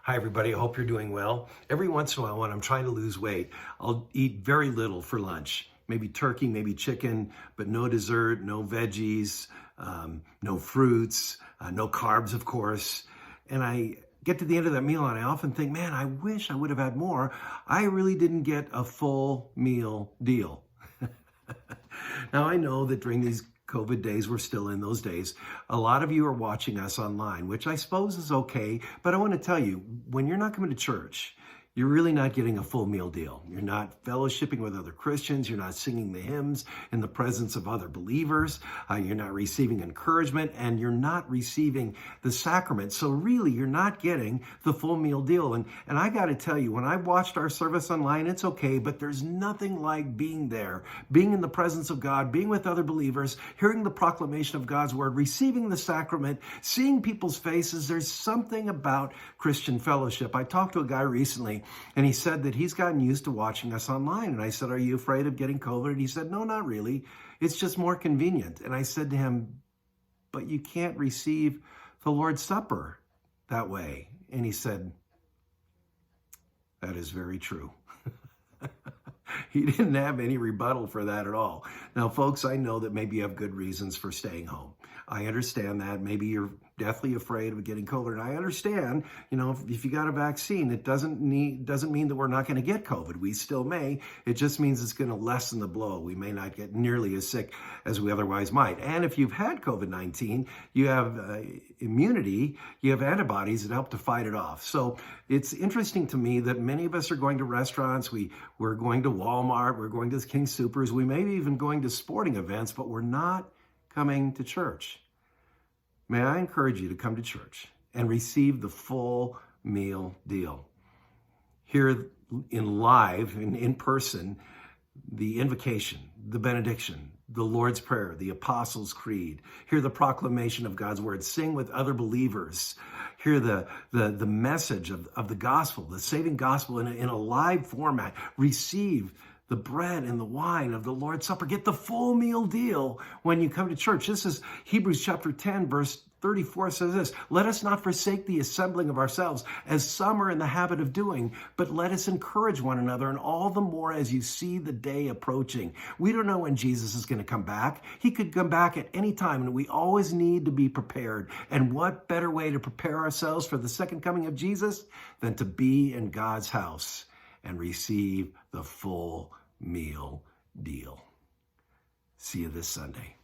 Hi, everybody. I hope you're doing well. Every once in a while, when I'm trying to lose weight, I'll eat very little for lunch. Maybe turkey, maybe chicken, but no dessert, no veggies, no fruits, no carbs, of course. And I get to the end of that meal and I often think, man, I wish I would have had more. I really didn't get a full meal deal. Now, I know that during these COVID days, we're still in those days. A lot of you are watching us online, which I suppose is okay. But I want to tell you, when you're not coming to church, you're really not getting a full meal deal. You're not fellowshipping with other Christians. You're not singing the hymns in the presence of other believers. You're not receiving encouragement, and you're not receiving the sacrament. So really, you're not getting the full meal deal. And I got to tell you, when I watched our service online, it's okay, but there's nothing like being there, being in the presence of God, being with other believers, hearing the proclamation of God's word, receiving the sacrament, seeing people's faces. There's something about Christian fellowship. I talked to a guy recently, and he said that he's gotten used to watching us online. And I said, are you afraid of getting COVID? And he said, no, not really. It's just more convenient. And I said to him, but you can't receive the Lord's Supper that way. And he said, that is very true. He didn't have any rebuttal for that at all. Now, folks, I know that maybe you have good reasons for staying home. I understand that. Maybe you're deathly afraid of getting COVID. And I understand, if you got a vaccine, it doesn't mean that we're not going to get COVID. We still may. It just means it's going to lessen the blow. We may not get nearly as sick as we otherwise might. And if you've had COVID-19, you have immunity, you have antibodies that help to fight it off. So it's interesting to me that many of us are going to restaurants. We're going to Walmart. We're going to the King Soopers. We may be even going to sporting events, but we're not coming to church. May I encourage you to come to church and receive the full meal deal. Hear in person, the invocation, the benediction, the Lord's Prayer, the Apostles' Creed. Hear the proclamation of God's word. Sing with other believers. Hear the message of the gospel, the saving gospel in a live format. Receive the bread and the wine of the Lord's Supper. Get the full meal deal when you come to church. This is Hebrews chapter 10, verse 34 says this, let us not forsake the assembling of ourselves as some are in the habit of doing, but let us encourage one another, and all the more as you see the day approaching. We don't know when Jesus is going to come back. He could come back at any time, and we always need to be prepared. And what better way to prepare ourselves for the second coming of Jesus than to be in God's house and receive the full meal deal. See you this Sunday.